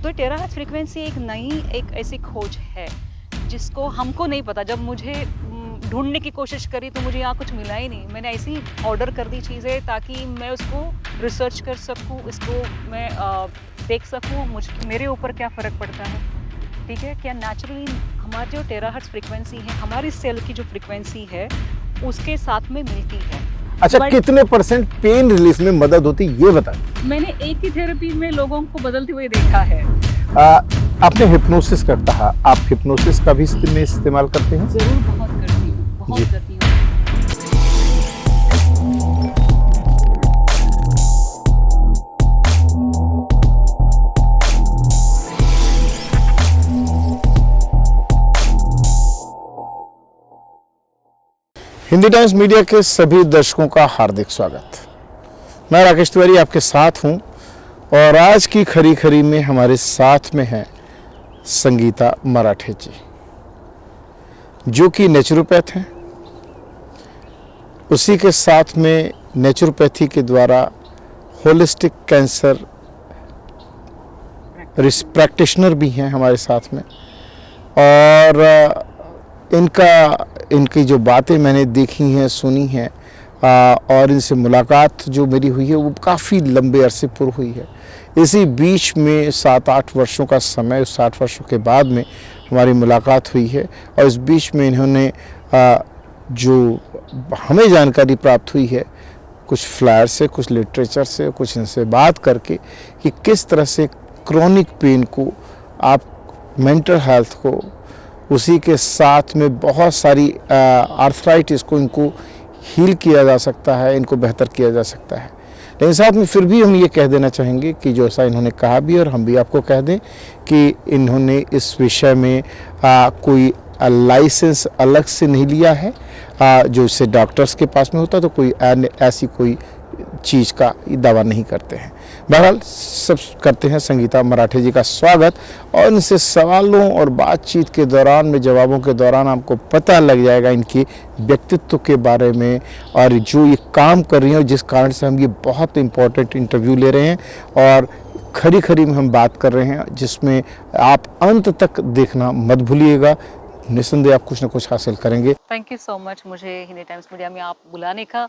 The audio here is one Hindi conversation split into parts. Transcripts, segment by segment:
तो टेराहर्ट्ज़ फ्रीक्वेंसी एक नई एक ऐसी खोज है, जिसको हमको नहीं पता। जब मुझे ढूँढने की कोशिश करी तो मुझे यहाँ कुछ मिला ही नहीं। मैंने ऐसे ही ऑर्डर कर दी चीज़ें ताकि मैं उसको रिसर्च कर सकूँ, इसको मैं देख सकूँ मेरे ऊपर क्या फ़र्क पड़ता है, ठीक है? क्या नेचुरली हमारी जो टेराहर्ट्ज़ फ्रीक्वेंसी है, हमारी सेल की जो फ्रीक्वेंसी है, उसके साथ में मिलती है। अच्छा, बट कितने परसेंट पेन रिलीफ में मदद होती है ये बताएं। मैंने एक ही थेरेपी में लोगों को बदलते हुए देखा है। आपने हिप्नोसिस का कहा, आप हिप्नोसिस का भी इस्तेमाल करते हैं? ज़रूर बहुत करती हूँ, बहुत जी। करती हूँ। हिंदी टाइम्स मीडिया के सभी दर्शकों का हार्दिक स्वागत। मैं राकेश तिवारी आपके साथ हूं और आज की खरी खरी में हमारे साथ में हैं संगीता मराठे जी, जो कि नेचुरोपैथ हैं। उसी के साथ में नेचुरोपैथी के द्वारा होलिस्टिक कैंसर प्रैक्टिशनर भी हैं हमारे साथ में। और इनकी जो बातें मैंने देखी हैं, सुनी हैं, और इनसे मुलाकात जो मेरी हुई है वो काफ़ी लंबे अरसे पूर्व हुई है। इसी बीच में 7-8 वर्षों का समय, उस 60 वर्षों के बाद में हमारी मुलाकात हुई है। और इस बीच में इन्होंने जो हमें जानकारी प्राप्त हुई है, कुछ फ्लायर से, कुछ लिटरेचर से, कुछ इनसे बात करके कि किस तरह से क्रोनिक पेन को, आप मेंटल हेल्थ को, उसी के साथ में बहुत सारी आर्थराइटिस को, इनको हील किया जा सकता है, इनको बेहतर किया जा सकता है। लेकिन साथ में फिर भी हम ये कह देना चाहेंगे कि जो ऐसा इन्होंने कहा भी, और हम भी आपको कह दें कि इन्होंने इस विषय में कोई लाइसेंस अलग से नहीं लिया है, जो इससे डॉक्टर्स के पास में होता तो कोई ऐसी कोई चीज़ का दावा नहीं करते हैं। बहरहाल सब करते हैं संगीता मराठे जी का स्वागत, और इनसे सवालों और बातचीत के दौरान में, जवाबों के दौरान आपको पता लग जाएगा इनके व्यक्तित्व के बारे में, और जो ये काम कर रही हैं और जिस कारण से हम ये बहुत इम्पोर्टेंट इंटरव्यू ले रहे हैं और खरी खरी में हम बात कर रहे हैं, जिसमें आप अंत तक देखना मत भूलिएगा। निस्संदेह आप कुछ न कुछ हासिल करेंगे। थैंक यू सो मच मुझे हिंदी टाइम्स मीडिया में आप बुलाने का।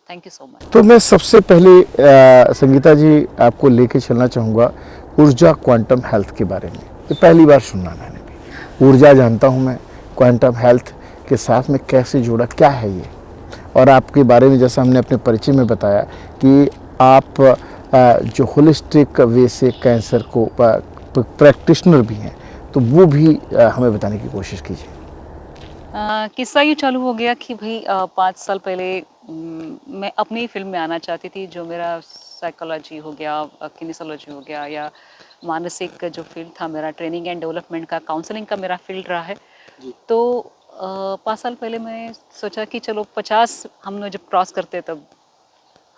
Thank you so much. तो मैं सबसे पहले संगीता जी आपको लेके चलना चाहूँगा ऊर्जा क्वांटम हेल्थ के बारे में। ये पहली बार सुनना मैंने भी। ऊर्जा जानता हूँ मैं, क्वांटम हेल्थ के साथ में कैसे जुड़ा, क्या है ये? और आपके बारे में जैसा हमने अपने परिचय में बताया कि आप जो होलिस्टिक वे से कैंसर को प्रैक्टिशनर भी हैं, तो वो भी हमें बताने की कोशिश कीजिए। किस्सा ये चालू हो गया कि भाई 5 साल पहले मैं अपनी फिल्म में आना चाहती थी। जो मेरा साइकोलॉजी हो गया, किनेसियोलॉजी हो गया, या मानसिक जो फील्ड था मेरा, ट्रेनिंग एंड डेवलपमेंट का, काउंसलिंग का मेरा फील्ड रहा है। तो 5 साल पहले मैं सोचा कि चलो 50 हम लोग जब क्रॉस करते तब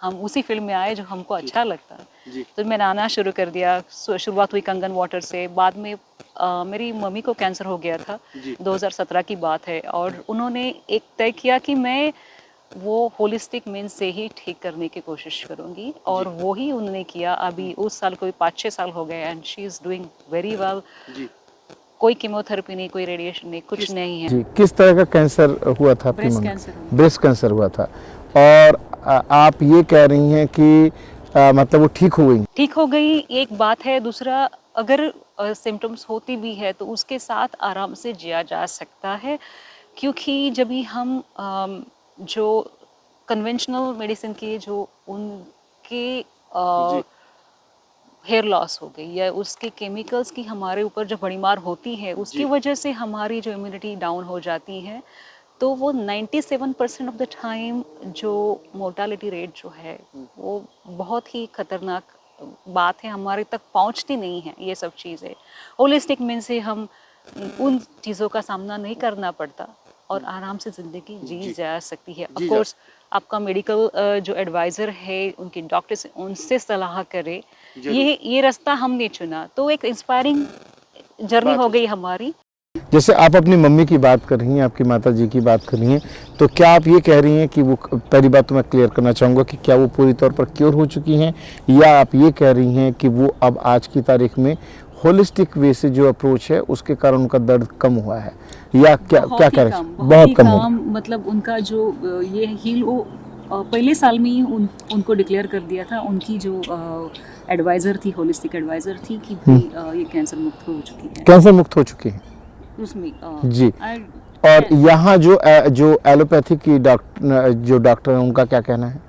हम उसी फील्ड में आए जो हमको अच्छा लगता है। तो मैंने आना शुरू कर दिया। शुरुआत हुई कंगन वाटर से। बाद में मेरी मम्मी को कैंसर हो गया था, 2017 की बात है, और उन्होंने एक तय किया कि मैं वो होलिस्टिक मीन्स से ही ठीक करने की कोशिश करूंगी, और वो ही उन्होंने किया। अभी उस साल कोई 5-6 साल हो गए and she is doing very well. कोई कीमोथेरेपी नहीं, कोई रेडिएशन नहीं, कुछ नहीं है। जी, किस तरह का कैंसर हुआ था आपकी ब्रेस्ट मम्मी? कैंसर हुआ। ब्रेस्ट कैंसर हुआ था। और आप ये कह रही हैं कि मतलब वो ठीक हो गई? ठीक हो गई एक बात है। दूसरा, अगर सिम्टम्स होती भी है तो उसके साथ आराम से जिया जा सकता है, क्योंकि जब भी हम जो कन्वेंशनल मेडिसिन के जो उनके हेयर लॉस हो गई, या उसके केमिकल्स की हमारे ऊपर जो भड़ीमार होती है, उसकी वजह से हमारी जो इम्यूनिटी डाउन हो जाती है, तो वो 97% ऑफ द टाइम जो मोर्टालिटी रेट जो है वो बहुत ही खतरनाक बात है, हमारे तक पहुंचती नहीं है ये सब चीज़ें। होलिस्टिक मीन से हम उन चीज़ों का सामना नहीं करना पड़ता और आराम से ज़िंदगी जी जा सकती है। ऑफ कोर्स आपका मेडिकल जो एडवाइज़र है, उनके डॉक्टर से उनसे सलाह करें। ये रास्ता हमने चुना, तो एक इंस्पायरिंग जर्नी हो गई हमारी। जैसे आप अपनी मम्मी की बात कर रही हैं, आपकी माता जी की बात कर रही हैं, तो क्या आप ये कह रही हैं कि वो, पहली बात तो मैं क्लियर करना चाहूँगा कि क्या वो पूरी तौर पर क्योर हो चुकी हैं, या आप ये कह रही हैं कि वो अब आज की तारीख में होलिस्टिक वे से जो अप्रोच है उसके कारण उनका दर्द कम हुआ है, या क्या क्या कह रहे हैं? बहुत कम हो, मतलब उनका जो ये हील वो पहले साल में ही उनको डिक्लेयर कर दिया था। उनकी जो एडवाइज़र थी, होलिस्टिक एडवाइज़र थी कि भाई ये कैंसर मुक्त हो चुकी है, कैंसर मुक्त हो चुकी हैं उसमें जी। और यहाँ जो एलोपैथी की जो डॉक्टर हैं उनका क्या कहना है?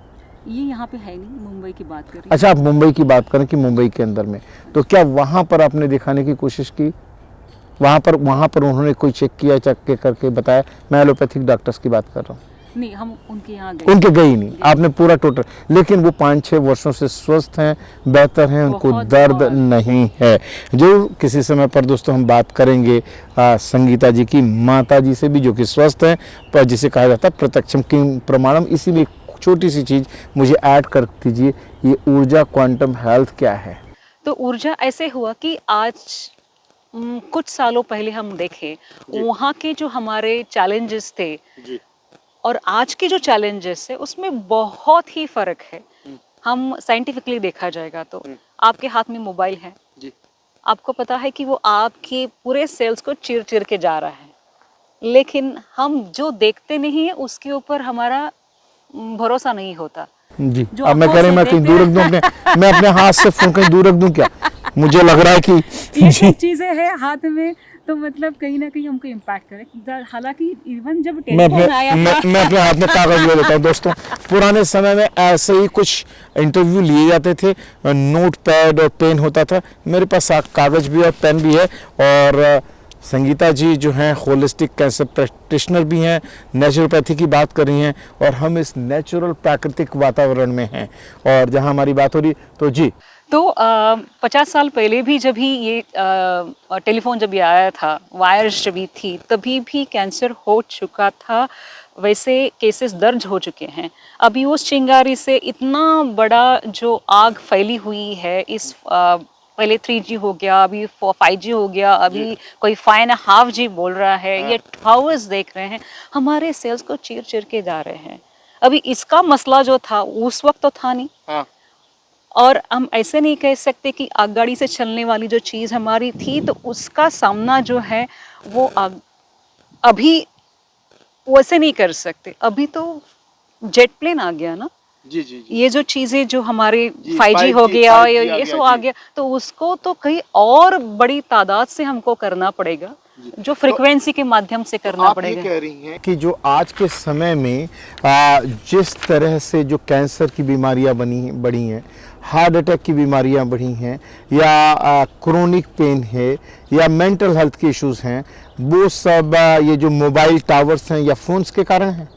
ये यहाँ पे है नहीं, मुंबई की बात कर रही अच्छा, आप मुंबई की बात करें कि मुंबई के अंदर में, तो क्या वहाँ पर आपने दिखाने की कोशिश की? वहाँ पर उन्होंने कोई चेक किया, चेक करके बताया? मैं एलोपैथिक डॉक्टर्स की बात कर रहा हूँ। नहीं, हम उनके यहाँ गए, उनके गई नहीं आपने पूरा टोटल, लेकिन वो 5-6 वर्षों से स्वस्थ हैं, बेहतर हैं, उनको दर्द नहीं है। जो किसी समय पर दोस्तों हम बात करेंगे संगीता जी की माता जी से भी, जो कि स्वस्थ हैं, पर जिसे कहा जाता है प्रत्यक्षम किम प्रमाणम। इसी में एक छोटी सी चीज़ मुझे ऐड कर दीजिए, ये ऊर्जा क्वांटम हेल्थ क्या है? तो ऊर्जा ऐसे हुआ कि आज कुछ सालों पहले हम देखें, वहाँ के जो हमारे चैलेंजेस थे जी। और आज के जो चैलेंजेस है उसमें बहुत ही फर्क है। हम साइंटिफिकली देखा जाएगा तो आपके हाथ में मोबाइल है जी। आपको पता है कि वो आपके पूरे सेल्स को चीर चीर के जा रहा है, लेकिन हम जो देखते नहीं है उसके ऊपर हमारा भरोसा नहीं होता। जी, जो अब मैं आंखों कह रही से मैं कहीं देखते दूर रख दूं अपने, मैं अपने हाथ से फोन कहीं दूर रख दूं क्या? मुझे लग रहा है कि ये जी, सब चीजें हैं हाथ में, तो मतलब कहीं ना कहीं हमको इम्पैक्ट करे। हालांकि इवन जब मैं टेलीफोन आया था मैं अपने हाथ में कागज ले लेता हूँ दोस्तों। पुराने समय में ऐसे ही कुछ इंटरव्यू लिए जाते थे, नोट पैड और पेन होता था, मेरे पास कागज भी और पेन भी है। और संगीता जी जो हैं होलिस्टिक कैंसर प्रैक्टिशनर भी हैं, नेचुरोपैथी की बात कर रही हैं, और हम इस नेचुरल प्राकृतिक वातावरण में हैं, और जहाँ हमारी बात हो रही, तो जी। तो 50 साल पहले भी जब ही ये टेलीफोन जब ये आया था, वायर्स जब भी थी, तभी भी कैंसर हो चुका था, वैसे केसेस दर्ज हो चुके हैं। अभी उस चिंगारी से इतना बड़ा जो आग फैली हुई है, इस पहले 3G हो गया, अभी 5G हो गया, अभी कोई 5.5G बोल रहा है, ये टावर्स देख रहे हैं, हमारे सेल्स को चीर चीर के जा रहे हैं। अभी इसका मसला जो था उस वक्त तो था नहीं। हाँ। और हम ऐसे नहीं कह सकते कि आगगाड़ी से चलने वाली जो चीज़ हमारी थी, तो उसका सामना जो है वो अभी वैसे नहीं कर सकते। अभी तो जेट प्लेन आ गया ना, जी जी जी। ये जो चीज़ें जो हमारे जी, 5G हो 5G गया, 5G ये सब आ गया, तो उसको तो कहीं और बड़ी तादाद से हमको करना पड़ेगा, जो फ्रिक्वेंसी के माध्यम से करना आप पड़ेगा। ये कह रही हैं कि जो आज के समय में जिस तरह से जो कैंसर की बीमारियां बढ़ी हैं, हार्ट अटैक की बीमारियां बढ़ी हैं, या क्रोनिक पेन है, या मेंटल हेल्थ के इश्यूज हैं, वो सब ये जो मोबाइल टावर्स हैं या फोन्स के कारण हैं।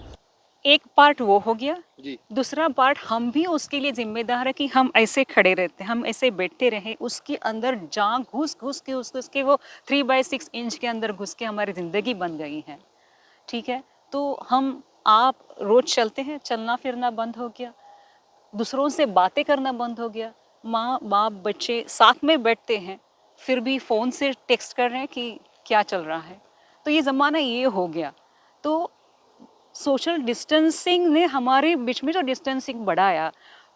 एक पार्ट वो हो गया जी। दूसरा पार्ट हम भी उसके लिए जिम्मेदार है कि हम ऐसे खड़े रहते, हम ऐसे बैठते रहे, उसके अंदर जान घुस घुस के वो 3/6 इंच के अंदर घुस के हमारी ज़िंदगी बन गई है। ठीक है, तो हम आप रोज़ चलते हैं, चलना फिरना बंद हो गया, दूसरों से बातें करना बंद हो गया, माँ बाप बच्चे साथ में बैठते हैं फिर भी फ़ोन से टेक्स्ट कर रहे हैं कि क्या चल रहा है। तो ये ज़माना ये हो गया। तो सोशल डिस्टेंसिंग ने हमारे बीच में जो डिस्टेंसिंग बढ़ाया,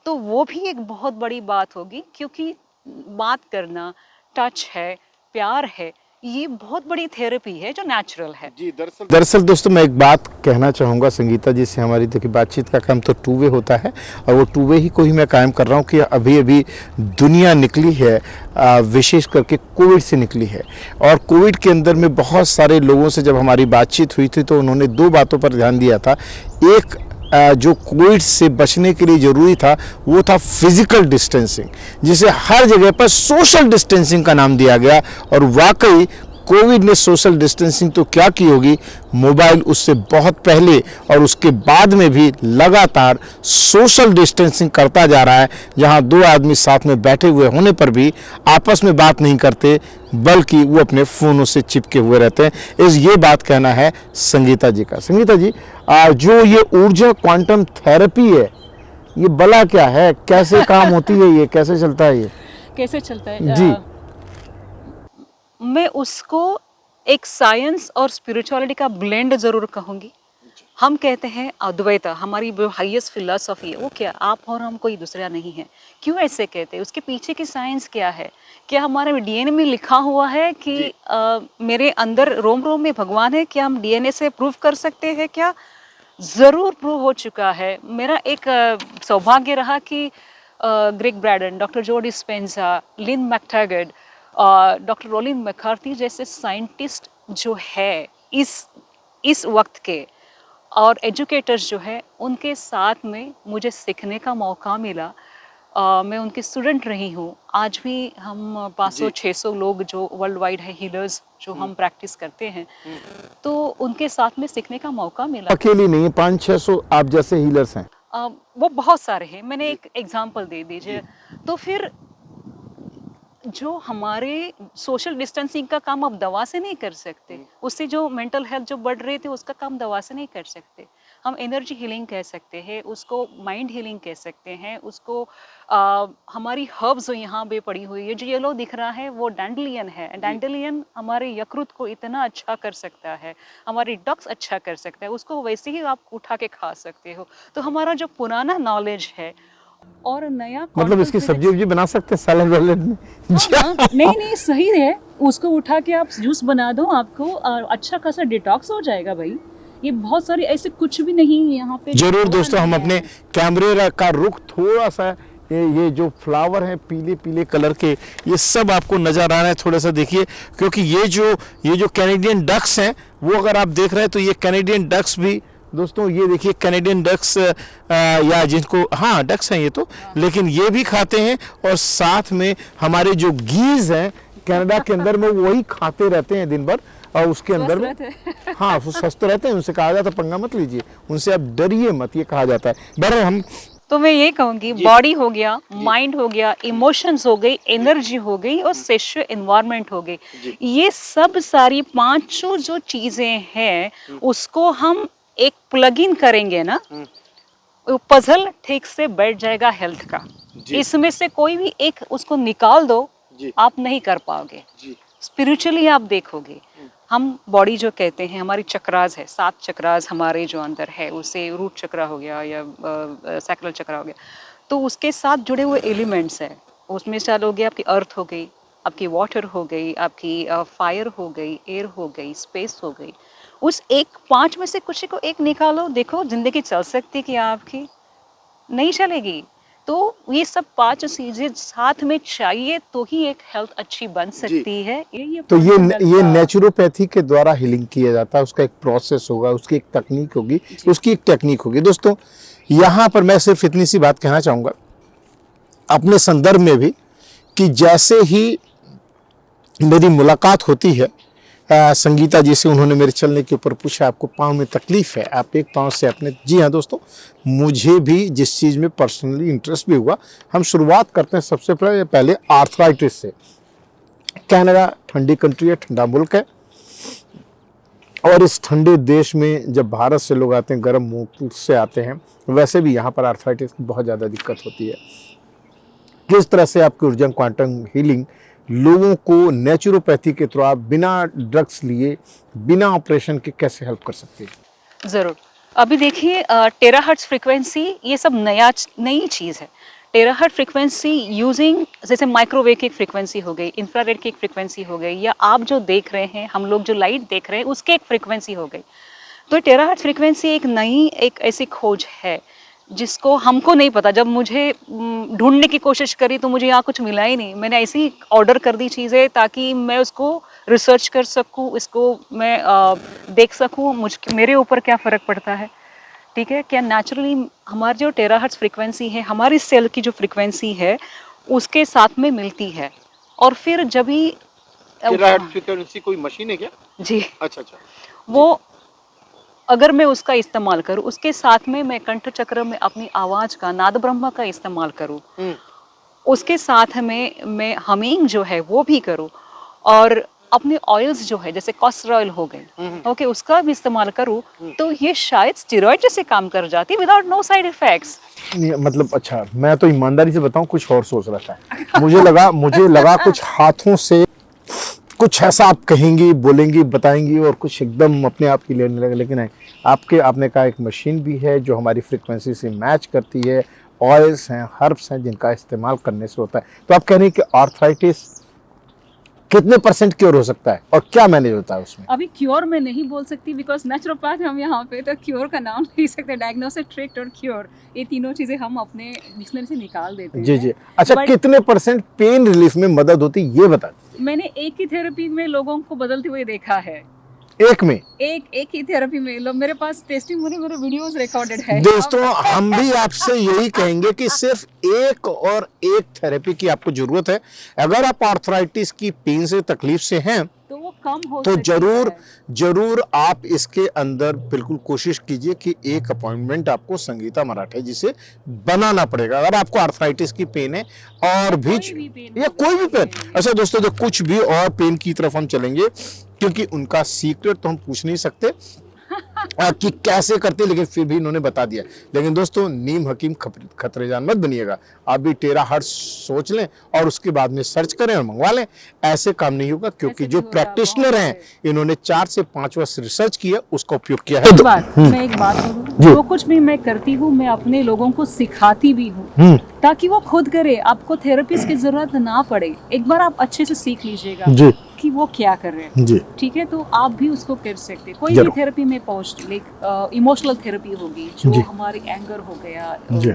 तो वो भी एक बहुत बड़ी बात होगी, क्योंकि बात करना, टच है, प्यार है, ये बहुत बड़ी थेरेपी है जो नेचुरल है। जी, दरअसल दोस्तों मैं एक बात कहना चाहूँगा संगीता जी से, हमारी देखिए बातचीत का काम तो टू वे होता है, और वो टू वे ही को ही मैं कायम कर रहा हूँ कि अभी अभी दुनिया निकली है, विशेष करके कोविड से निकली है, और कोविड के अंदर में बहुत सारे लोगों से जब हमारी बातचीत हुई थी तो उन्होंने दो बातों पर ध्यान दिया था। एक जो कोविड से बचने के लिए ज़रूरी था वो था फिजिकल डिस्टेंसिंग, जिसे हर जगह पर सोशल डिस्टेंसिंग का नाम दिया गया, और वाकई कोविड ने सोशल डिस्टेंसिंग तो क्या की होगी, मोबाइल उससे बहुत पहले और उसके बाद में भी लगातार सोशल डिस्टेंसिंग करता जा रहा है, जहां दो आदमी साथ में बैठे हुए होने पर भी आपस में बात नहीं करते, बल्कि वो अपने फ़ोनों से चिपके हुए रहते हैं। ये बात कहना है संगीता जी का। संगीता जी, जो ये ऊर्जा क्वांटम थेरेपी है, ये भला क्या है, कैसे काम होती है, ये कैसे चलता है, ये कैसे चलता है? जी। मैं उसको एक साइंस और स्पिरिचुअलिटी का ब्लेंड जरूर कहूंगी। हम कहते हैं अद्वैता, हमारी जो हाईएस्ट फिलॉसफी है वो क्या, आप और हम कोई दूसरा नहीं है। क्यों ऐसे कहते हैं, उसके पीछे की साइंस क्या है? क्या हमारे डीएनए में लिखा हुआ है कि मेरे अंदर रोम रोम में भगवान है? क्या हम डीएनए से प्रूव कर सकते हैं क्या? ज़रूर प्रूव हो चुका है। मेरा एक सौभाग्य रहा कि ग्रेग ब्रैडन, डॉक्टर जो डिस्पेंजा, लिन मैकटैगर्ट, डॉक्टर रोलिन मैकार्थी जैसे साइंटिस्ट जो है इस वक्त के, और एजुकेटर्स जो है, उनके साथ में मुझे सीखने का मौका मिला। मैं उनकी स्टूडेंट रही हूँ। आज भी हम 500-600 लोग जो वर्ल्ड वाइड है हीलर्स जो हम प्रैक्टिस करते हैं, तो उनके साथ में सीखने का मौका मिला। अकेली नहीं है, 500-600 आप जैसे हीलर्स हैं। वो बहुत सारे हैं। मैंने एक एग्जांपल दे दीजिए। तो फिर जो हमारे सोशल डिस्टेंसिंग का काम आप दवा से नहीं कर सकते, उससे जो मेंटल हेल्थ जो बढ़ रहे थे उसका काम दवा से नहीं कर सकते। हम एनर्जी हीलिंग कह सकते हैं उसको, माइंड हीलिंग कह सकते हैं उसको। हमारी हर्ब्स जो यहाँ पे पड़ी हुई है, जो येलो दिख रहा है वो डैंडलियन है। डैंडलियन हमारे यकृत को इतना अच्छा कर सकता है, हमारी डक्स अच्छा कर सकता है, उसको वैसे ही आप उठा के खा सकते हो। तो हमारा जो पुराना नॉलेज है और नया मतलब इसकी सब्जी वब्जी बना सकते हैं सैलेड वैलेड में? हाँ, नहीं नहीं सही है। उसको उठा के आप जूस बना दो, आपको अच्छा खासा डिटॉक्स हो जाएगा भाई। ये बहुत सारे ऐसे कुछ भी नहीं यहाँ पे। जरूर दोस्तों, हम अपने कैमरे का रुख थोड़ा सा, ये जो फ्लावर हैं पीले पीले कलर के, ये सब आपको नजर आ रहा है, थोड़ा सा देखिए, क्योंकि ये जो कैनेडियन डक्स हैं, वो अगर आप देख रहे हैं तो ये कैनेडियन डक्स भी दोस्तों, ये देखिए कैनेडियन डक्स, या जिनको, हाँ डक्स हैं ये तो, लेकिन ये भी खाते हैं। और साथ में हमारे जो गीज हैं कनाडा के अंदर में, वही खाते रहते हैं दिन भर, और उसके अंदर में हाँ वो स्वस्थ रहते हैं। उनसे कहा जाता है पंगा मत लीजिए, उनसे आप डरिए मत, ये कहा जाता है। बहरहाल हम, तो मैं ये कहूँगी, बॉडी हो गया, माइंड हो गया, इमोशंस हो गई, एनर्जी हो गई और सोशल एनवायरनमेंट हो गई। ये सब सारी पांचों जो चीजें हैं, उसको हम एक प्लग इन करेंगे ना, पजल ठीक से बैठ जाएगा हेल्थ का। इसमें से कोई भी एक उसको निकाल दो, आप नहीं कर पाओगे। स्पिरिचुअली आप देखोगे, हम बॉडी जो कहते हैं, हमारी चक्रास है, 7 चक्रास हमारे जो अंदर है, उसे रूट चक्रा हो गया या सैक्रल चक्रा हो गया, तो उसके साथ जुड़े हुए एलिमेंट्स हैं। उसमें चाल हो गई आपकी अर्थ हो गई, आपकी वाटर हो गई, आपकी फायर हो गई, एयर हो गई, स्पेस हो गई। उस एक 5 में से कुछ को एक निकालो, देखो जिंदगी चल सकती कि आपकी नहीं चलेगी। तो ये सब 5 चीजें साथ में चाहिए तो ही एक हेल्थ अच्छी बन सकती है। तो ये नेचुरोपैथी के द्वारा हीलिंग किया जाता है। उसका एक प्रोसेस होगा, उसकी एक तकनीक होगी, उसकी एक टेक्निक होगी। दोस्तों यहाँ पर मैं सिर्फ इतनी सी बात कहना चाहूँगा अपने संदर्भ में भी, कि जैसे ही मेरी मुलाकात होती है संगीता जी से, उन्होंने मेरे चलने के ऊपर पूछा आपको पाँव में तकलीफ है, आप एक पाँव से अपने, जी हाँ दोस्तों, मुझे भी जिस चीज़ में पर्सनली इंटरेस्ट भी हुआ। हम शुरुआत करते हैं सबसे पहले आर्थराइटिस से। कनाडा ठंडी कंट्री है, ठंडा मुल्क है, और इस ठंडे देश में जब भारत से लोग आते हैं, गर्म मुल्क से आते हैं, वैसे भी यहाँ पर आर्थराइटिस की बहुत ज़्यादा दिक्कत होती है। किस तरह से आपकी ऊर्जन क्वांटम हीलिंग लोगों को नेचुरोपैथी के थ्रू आप बिना ड्रग्स लिए, बिना ऑपरेशन के कैसे हेल्प कर सकती है? जरूर। अभी देखिए, टेराहर्ट्ज फ्रीक्वेंसी ये सब नई चीज़ है। टेराहर्ट्ज फ्रीक्वेंसी यूजिंग, जैसे माइक्रोवेव की एक फ्रीक्वेंसी हो गई, इंफ्रारेड की एक फ्रीक्वेंसी हो गई, या आप जो देख रहे हैं, हम लोग जो लाइट देख रहे हैं, उसकी एक फ्रीक्वेंसी हो गई। तो टेराहर्ट्ज फ्रीक्वेंसी एक नई, एक ऐसी खोज है जिसको हमको नहीं पता। जब मुझे ढूंढने की कोशिश करी तो मुझे यहाँ कुछ मिला ही नहीं। मैंने ऐसे ही ऑर्डर कर दी चीज़ें ताकि मैं उसको रिसर्च कर सकूँ, इसको मैं देख सकूँ मेरे ऊपर क्या फ़र्क पड़ता है। ठीक है, क्या नेचुरली हमारी जो टेराहर्ट्ज फ्रीक्वेंसी है, हमारी सेल की जो फ्रीक्वेंसी है, उसके साथ में मिलती है। और फिर जब भी टेराहर्ट्ज फ्रीक्वेंसी कोई मशीन है क्या? जी, अच्छा, वो अगर मैं उसका इस्तेमाल करूँ, उसके साथ में मैं कंठ चक्र में अपनी आवाज़ का, नाद ब्रह्म का इस्तेमाल करूँ, उसके साथ में मैं हमिंग जो है वो भी करूँ, और अपने ऑयल्स जो है, जैसे कॉस्टर ऑयल हो गए, ओके, उसका भी इस्तेमाल करूँ, तो ये शायद स्टेरॉइड जैसे काम कर जाती विदाउट नो साइड इफेक्ट्स। मतलब अच्छा, मैं तो ईमानदारी से बताऊं कुछ और सोच रहा था। मुझे लगा कुछ हाथों से कुछ ऐसा आप कहेंगी, बोलेंगी, बताएंगी और कुछ एकदम अपने आप की लेने लगे, लेकिन नहीं, आपने कहा एक मशीन भी है जो हमारी फ्रीक्वेंसी से मैच करती है, ऑयल्स हैं, हर्ब्स हैं जिनका इस्तेमाल करने से होता है। तो आप कह रहे हैं कि आर्थराइटिस कितने % क्योर हो सकता है और क्या मैनेज होता है उसमें? अभी क्योर मैं नहीं बोल सकती बिकॉज नेचुरोपैथ हम यहाँ पे, तो क्योर का नाम नहीं सकते। डायग्नोसिस, ट्रीट और क्योर, ये तीनों चीजें हम अपने डिक्शनरी से निकाल देते हैं। जी जी। अच्छा, But कितने % पेन रिलीफ में मदद होती है ये बता दीजिए। मैंने एक ही थेरेपी में लोगों को बदलते हुए देखा है। एक में? एक ही थेरेपी में लोग, मेरे पास टेस्टिमोनी, मेरे वीडियोस रिकॉर्डेड है। दोस्तों, हम भी आपसे यही कहेंगे कि सिर्फ एक थेरेपी की आपको जरूरत है। अगर आप आर्थराइटिस की पेन से, तकलीफ से हैं, तो वो कम हो तो सकती है। जरूर आप इसके अंदर बिल्कुल कोशिश कीजिए कि एक अपॉइंटमेंट आपको संगीता मराठे जी से बनाना पड़ेगा अगर आपको आर्थराइटिस की पेन है। और भी या कोई भी पेन। अच्छा दोस्तों, तो कुछ भी और पेन की तरफ हम चलेंगे क्योंकि उनका सीक्रेट तो हम पूछ नहीं सकते कि कैसे करते, लेकिन फिर भी इन्होंने बता दिया। लेकिन दोस्तों, नीम हकीम खतरेजान मत बनिएगा। आप भी टेरा हर्ट सोच लें और उसके बाद में सर्च करें और मंगवा लें। ऐसे काम नहीं होगा क्योंकि जो प्रैक्टिशनर हैं इन्होंने 4 से 5 वर्ष रिसर्च किया, उसका उपयोग किया है। मैं एक बात बोलूं, जो कुछ भी मैं करती हूँ मैं अपने लोगों को सिखाती भी हूँ ताकि वो खुद करे, आपको थेरेपिस्ट की जरूरत ना पड़े। एक बार आप अच्छे से सीख लीजिएगा जी कि वो क्या कर रहे हैं, जी, ठीक है, तो आप भी उसको कर सकते। कोई भी जरूर। थेरेपी में पहुंच, लाइक इमोशनल थेरेपी होगी, जो जी। हमारी एंगर हो गया, जी।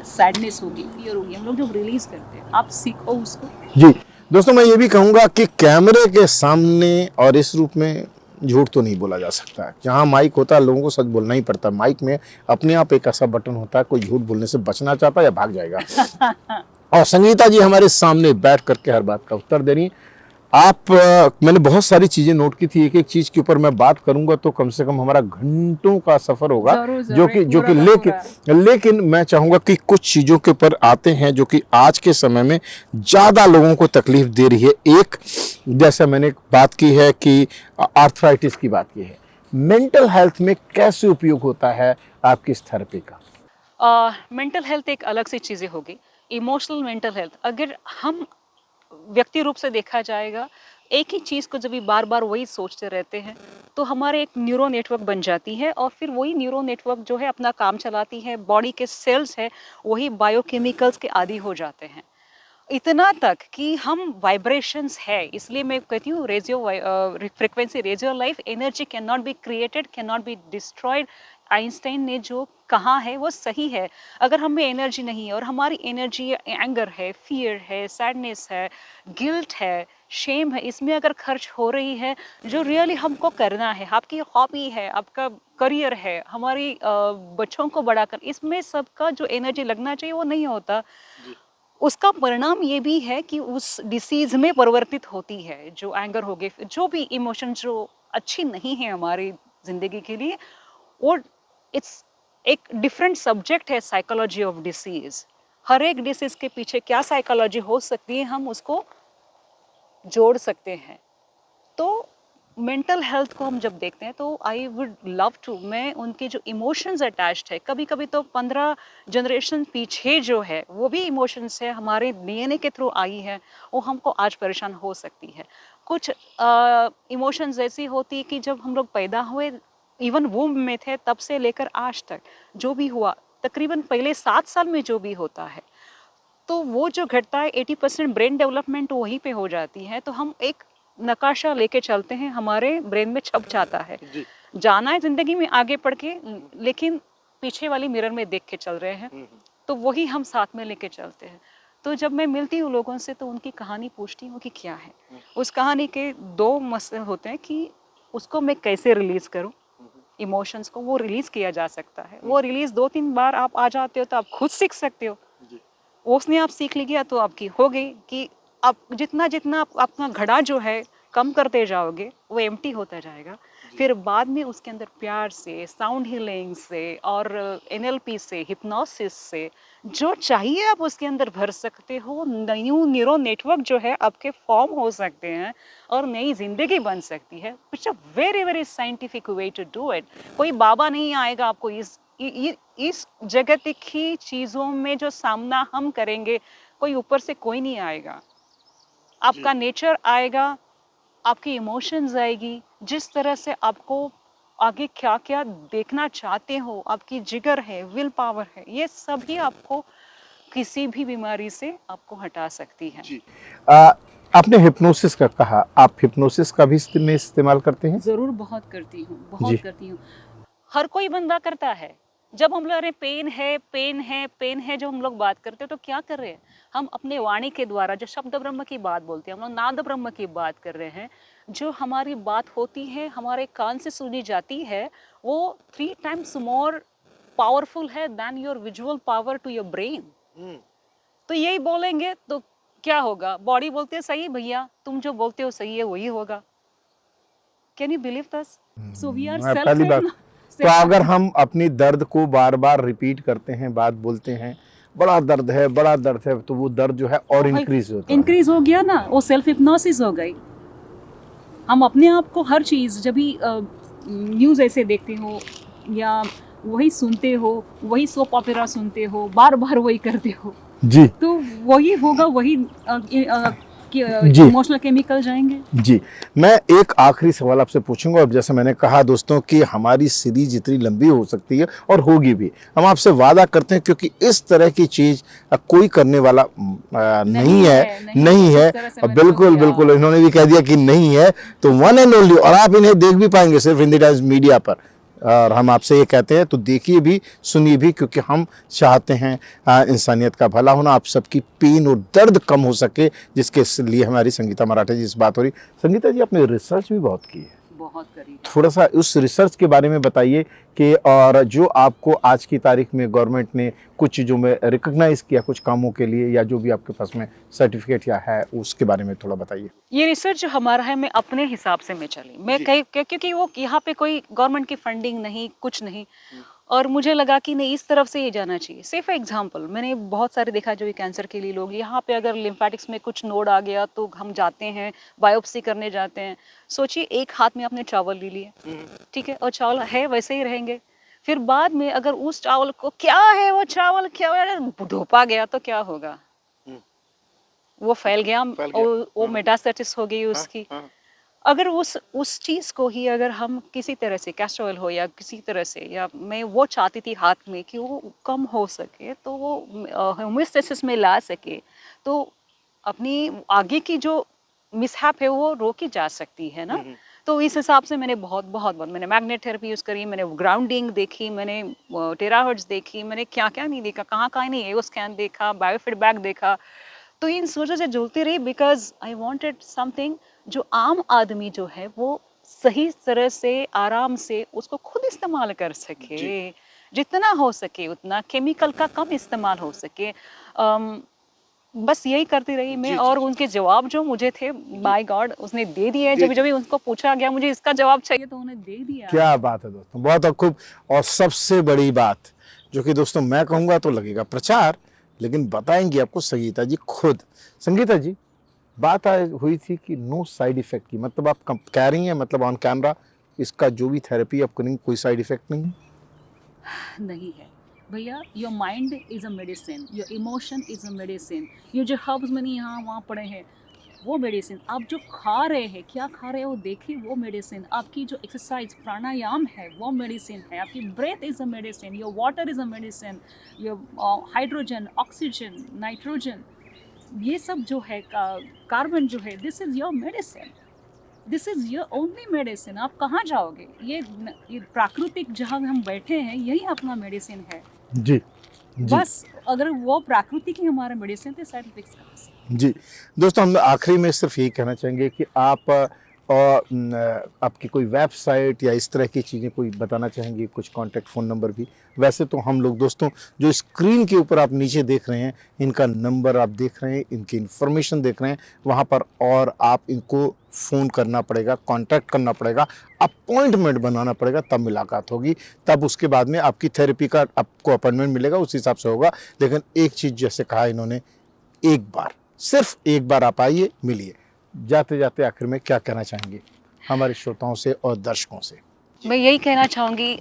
सैडनेस होगी, फियर होगी, हम लोग जो रिलीज करते हैं, आप सीखो उसको। जी दोस्तों, मैं ये भी कहूँगा कि कैमरे के सामने और इस रूप में झूठ तो नहीं बोला जा सकता। जहाँ माइक होता है लोगों को सच बोलना ही पड़ता है। माइक में अपने आप एक ऐसा बटन होता है, कोई झूठ बोलने से बचना चाहता है या भाग जाएगा। और संगीता जी हमारे सामने बैठ करके हर बात का उत्तर दे रही हैं। मैंने बहुत सारी चीजें नोट की थी, एक एक चीज के ऊपर मैं बात करूंगा तो कम से कम हमारा घंटों का सफर होगा। जो कि लेकिन मैं चाहूंगा कि कुछ चीजों के ऊपर आते हैं जो कि आज के समय में ज्यादा लोगों को तकलीफ दे रही है। एक, जैसा मैंने बात की है कि आर्थराइटिस की बात की है, मेंटल हेल्थ में कैसे उपयोग होता है आपकी इस थेरेपी का? मेंटल हेल्थ एक अलग सी चीजें होगी। इमोशनल मेंटल हेल्थ, अगर हम व्यक्ति रूप से देखा जाएगा, एक ही चीज को जब भी बार बार वही सोचते रहते हैं तो हमारे एक न्यूरो नेटवर्क बन जाती है और फिर वही न्यूरो नेटवर्क जो है अपना काम चलाती है। बॉडी के सेल्स है वही बायोकेमिकल्स के आदी हो जाते हैं, इतना तक कि हम वाइब्रेशंस है। इसलिए मैं कहती हूँ radio frequency, radio life energy can not be created, can not be destroyed. Einstein ने जो कहा है वो सही है। अगर हमें एनर्जी नहीं है और हमारी एनर्जी एंगर है, फियर है, सैडनेस है, गिल्ट है, शेम है, इसमें अगर खर्च हो रही है जो रियली हमको करना है, आपकी हॉबी है, आपका करियर है, हमारी बच्चों को बड़ा कर, इसमें सबका जो एनर्जी लगना चाहिए वो नहीं होता, उसका परिणाम ये भी है कि उस डिसीज में परिवर्तित होती है। जो एंगर हो गए, जो भी इमोशन जो अच्छी नहीं है हमारी जिंदगी के लिए, वो इट्स एक डिफरेंट सब्जेक्ट है, साइकोलॉजी ऑफ डिसीज। हर एक डिसीज के पीछे क्या साइकोलॉजी हो सकती है हम उसको जोड़ सकते हैं। तो मेंटल हेल्थ को हम जब देखते हैं तो आई वुड लव टू, मैं उनके जो इमोशंस अटैच्ड है, कभी कभी तो 15 जनरेशन पीछे जो है वो भी इमोशंस है, हमारे डीएनए के थ्रू आई है, वो हमको आज परेशान हो सकती है। कुछ इमोशंस ऐसी होती है कि जब हम लोग पैदा हुए, इवन वूम्ब में थे तब से लेकर आज तक जो भी हुआ, तकरीबन पहले 7 साल में जो भी होता है, तो वो जो घटता है 80% ब्रेन डेवलपमेंट वहीं पे हो जाती है। तो हम एक नकाशा लेके चलते हैं, हमारे ब्रेन में छप जाता है, जाना है जिंदगी में आगे बढ़ के, लेकिन पीछे वाली मिरर में देख के चल रहे हैं, तो वही हम साथ में लेके चलते हैं। तो जब मैं मिलती हूँ लोगों से तो उनकी कहानी पूछती हूँ कि क्या है। उस कहानी के 2 मसले होते हैं कि उसको मैं कैसे रिलीज करूँ, इमोशंस को वो रिलीज किया जा सकता है। वो रिलीज 2-3 बार आप आ जाते हो तो आप खुद सीख सकते हो, उसने आप सीख लिया तो आपकी हो गई कि आप जितना जितना आप अपना घड़ा जो है कम करते जाओगे वो एम्प्टी होता जाएगा। फिर बाद में उसके अंदर प्यार से, साउंड हीलिंग से और एनएलपी से, हिप्नोसिस से जो चाहिए आप उसके अंदर भर सकते हो। न्यू न्यूरो नेटवर्क जो है आपके फॉर्म हो सकते हैं और नई जिंदगी बन सकती है। It's a very very scientific way to do it. कोई बाबा नहीं आएगा आपको इस जगतिक ही चीजों में जो सामना हम करेंगे, कोई ऊपर से कोई नहीं आएगा, आपका नेचर आएगा, आपकी इमोशंस आएगी, जिस तरह से आपको आगे क्या क्या देखना चाहते हो, आपकी जिगर है, विल पावर है, ये सभी आपको किसी भी बीमारी से आपको हटा सकती है। जी। आ, आपने हिप्नोसिस का कहा, आप हिप्नोसिस का भी में इस्तेमाल करते हैं? जरूर बहुत करती हूँ, जी। बहुत करती हूँ। हर कोई बंदा करता है। जब हम लोग अरे पेन है, पेन है, पेन है, जो हम लोग बात करते हैं तो क्या कर रहे हैं? हम अपने वाणी के द्वारा जो शब्द ब्रह्म की बात बोलते हैं, हम लोग नाद ब्रह्म की बात कर रहे हैं। जो हमारी बात होती है, हमारे कान से सुनी जाती है, वो 3 टाइम्स मोर पावरफुल है than your visual power to your brain. Hmm. तो यही बोलेंगे तो क्या होगा? बॉडी बोलती है सही भैया, तुम जो बोलते हो सही है, वही होगा। Can you believe this? So we are self पहली बात तो अगर हम अपनी दर्द को बार बार रिपीट करते हैं, बात बोलते हैं, बड़ा दर्द है, बड़ा दर्द है, तो वो दर्द जो है और इंक्रीज होता है। इंक्रीज हो गया ना, वो सेल्फ हिप्नोसिस हो गई। हम अपने आप को हर चीज़ जब भी न्यूज़ ऐसे देखते हो या वही सुनते हो, वही सोप ओपेरा सुनते हो, बार बार वही करते हो, जी तो वही होगा, वही जी इमोशनल केमिकल जाएंगे। जी। मैं एक आखिरी सवाल आपसे पूछूंगा, और जैसे मैंने कहा दोस्तों कि हमारी सीरीज इतनी लंबी हो सकती है और होगी भी, हम आपसे वादा करते हैं, क्योंकि इस तरह की चीज कोई करने वाला नहीं है, नहीं है। बिल्कुल बिल्कुल, इन्होंने भी कह दिया कि नहीं है, तो वन एंड ओनली, और आप इन्हें देख भी पाएंगे सिर्फ हिंदी टाइम्स मीडिया पर। और हम आपसे ये कहते हैं तो देखिए भी, सुनिए भी, क्योंकि हम चाहते हैं इंसानियत का भला होना, आप सबकी पेन और दर्द कम हो सके, जिसके लिए हमारी संगीता मराठे जी से बात हो रही। संगीता जी, आपने रिसर्च भी बहुत की है, बहुत करीब। थोड़ा सा उस रिसर्च के बारे में बताइए कि, और जो आपको आज की तारीख में गवर्नमेंट ने कुछ चीज़ों में रिकॉग्नाइज किया कुछ कामों के लिए, या जो भी आपके पास में सर्टिफिकेट या है, उसके बारे में थोड़ा बताइए। ये रिसर्च जो हमारा है, मैं अपने हिसाब से मैं चली, मैं जी। कहीं क्योंकि वो यहाँ पे कोई गवर्नमेंट की फंडिंग नहीं, कुछ नहीं, और मुझे लगा कि नहीं, इस तरफ से ये जाना चाहिए। से फॉर एग्जांपल, मैंने बहुत सारे देखा जो कैंसर के लिए लोग यहाँ पे अगर लिम्फेटिक्स में कुछ नोड आ गया तो हम जाते हैं, बायोप्सी करने जाते हैं। सोचिए, एक हाथ में आपने चावल ले लिए, ठीक है, और चावल है वैसे ही रहेंगे। फिर बाद में अगर उस चावल को क्या है, वो चावल क्या है, धोपा गया तो क्या होगा? वो फैल गया, वो मेटास्टेसिस हो गई उसकी। हाँ। अगर उस चीज को ही अगर हम किसी तरह से, कैस्टर ऑयल हो या किसी तरह से, या मैं वो चाहती थी हाथ में कि वो कम हो सके, तो वो होम्योस्टेसिस में ला सके, तो अपनी आगे की जो मिसहैप है वो रोकी जा सकती है ना। तो इस हिसाब से मैंने बहुत मैंने मैग्नेट थेरेपी यूज करी, मैंने ग्राउंडिंग देखी, मैंने टेराहर्ट्ज देखी, मैंने क्या क्या नहीं देखा, कहाँ नहीं, एओ स्कैन देखा, बायोफीडबैक देखा। तो इन सोचों से जुड़ती रही, बिकॉज आई वांटेड समथिंग जो आम आदमी जो है वो सही तरह से, आराम से उसको खुद इस्तेमाल कर सके, जितना हो सके उतना, केमिकल का कम इस्तेमाल हो सके। बस यही करती रही मैं, और उनके जवाब जो मुझे थे, बाय गॉड उसने दे दिए। जब जब उनको पूछा गया मुझे इसका जवाब चाहिए तो उन्हें दे दिया। क्या बात है दोस्तों, बहुत खूब। और सबसे बड़ी बात जो कि दोस्तों मैं कहूँगा तो लगेगा प्रचार, लेकिन बताएंगी आपको संगीता जी खुद। संगीता जी, बात हुई थी कि नो साइड इफेक्ट की, मतलब आप कह रही हैं, मतलब ऑन कैमरा इसका जो भी थेरेपी आप करेंगे कोई साइड इफेक्ट नहीं है? नहीं है भैया। Your mind is a medicine, your emotion is a medicine. ये जो हर्ब्स मैंने यहाँ वहाँ पड़े हैं, वो मेडिसिन। आप जो खा रहे हैं, क्या खा रहे हैं वो देखिए, वो मेडिसिन। आपकी जो एक्सरसाइज प्राणायाम है वो मेडिसिन है। आपकी breath is a medicine, your water is a medicine, your hydrogen, oxygen, nitrogen, ये सब जो है, कार्बन जो है, this is your medicine, this is your only medicine. आप कहाँ जाओगे? ये प्राकृतिक जहाँ हम बैठे हैं, यही अपना मेडिसिन है। जी जी बस अगर वो प्राकृतिक ही हमारा मेडिसिन, तो साइड इफेक्ट्स कहाँ से? जी। दोस्तों, हम आखिरी में सिर्फ यही कहना चाहेंगे कि आप आपकी कोई वेबसाइट या इस तरह की चीज़ें कोई बताना चाहेंगे, कुछ कांटेक्ट फ़ोन नंबर भी? वैसे तो हम लोग दोस्तों जो स्क्रीन के ऊपर आप नीचे देख रहे हैं, इनका नंबर आप देख रहे हैं, इनकी इन्फॉर्मेशन देख रहे हैं वहाँ पर, और आप इनको फ़ोन करना पड़ेगा, कांटेक्ट करना पड़ेगा, अपॉइंटमेंट बनाना पड़ेगा, तब मुलाकात होगी, तब उसके बाद में आपकी थेरेपी का आपको अपॉइंटमेंट मिलेगा, उस हिसाब से होगा। लेकिन एक चीज़ जैसे कहा इन्होंने, एक बार, सिर्फ एक बार आप आइए, मिलिए। जाते जाते आखिर में क्या कहना चाहेंगे हमारे श्रोताओं से और दर्शकों से? मैं यही कहना चाहूँगी,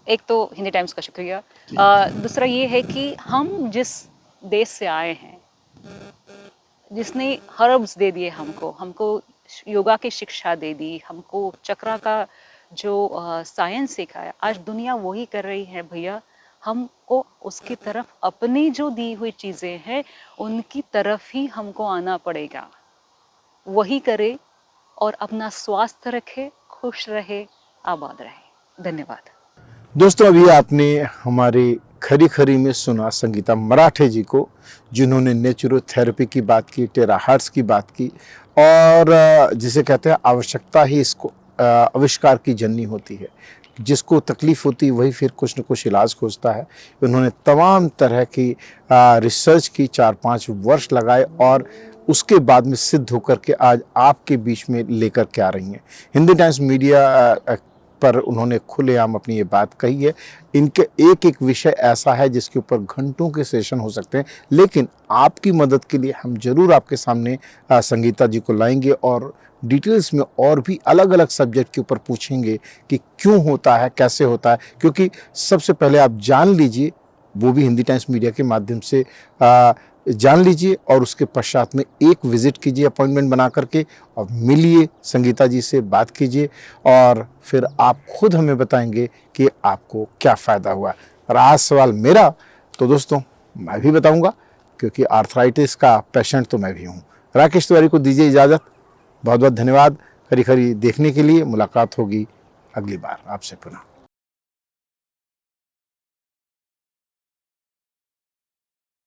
एक तो हिंदी टाइम्स का शुक्रिया, दूसरा ये है कि हम जिस देश से आए हैं, जिसने हर्ब्स दे दिए हमको योगा की शिक्षा दे दी, हमको चक्रा का जो साइंस सिखाया, आज दुनिया वही कर रही है भैया। हमको उसकी तरफ, अपनी जो दी हुई चीज़ें हैं उनकी तरफ ही हमको आना पड़ेगा। वही करे और अपना स्वास्थ्य रखे, खुश रहे, आबाद रहे। धन्यवाद। दोस्तों, अभी आपने हमारे खरी खरी में सुना संगीता मराठे जी को, जिन्होंने नेचुरोथेरेपी की बात की, टेराहर्ट्ज की बात की, और जिसे कहते हैं आवश्यकता ही इसको आविष्कार की जननी होती है। जिसको तकलीफ होती है वही फिर कुछ न कुछ इलाज खोजता है। उन्होंने तमाम तरह की रिसर्च की, 4-5 वर्ष लगाए, और उसके बाद में सिद्ध होकर के आज आपके बीच में लेकर के आ रही हैं। हिंदी टाइम्स मीडिया पर उन्होंने खुलेआम अपनी ये बात कही है। इनके एक एक विषय ऐसा है जिसके ऊपर घंटों के सेशन हो सकते हैं, लेकिन आपकी मदद के लिए हम जरूर आपके सामने संगीता जी को लाएंगे और डिटेल्स में और भी अलग अलग सब्जेक्ट के ऊपर पूछेंगे कि क्यों होता है, कैसे होता है। क्योंकि सबसे पहले आप जान लीजिए, वो भी हिंदी टाइम्स मीडिया के माध्यम से जान लीजिए, और उसके पश्चात में एक विजिट कीजिए अपॉइंटमेंट बना करके, और मिलिए संगीता जी से, बात कीजिए, और फिर आप खुद हमें बताएंगे कि आपको क्या फ़ायदा हुआ। रहा सवाल मेरा, तो दोस्तों मैं भी बताऊंगा, क्योंकि आर्थराइटिस का पेशेंट तो मैं भी हूँ। राकेश तिवारी को दीजिए इजाज़त। बहुत बहुत धन्यवाद खरी खरी देखने के लिए। मुलाकात होगी अगली बार आपसे पुनः।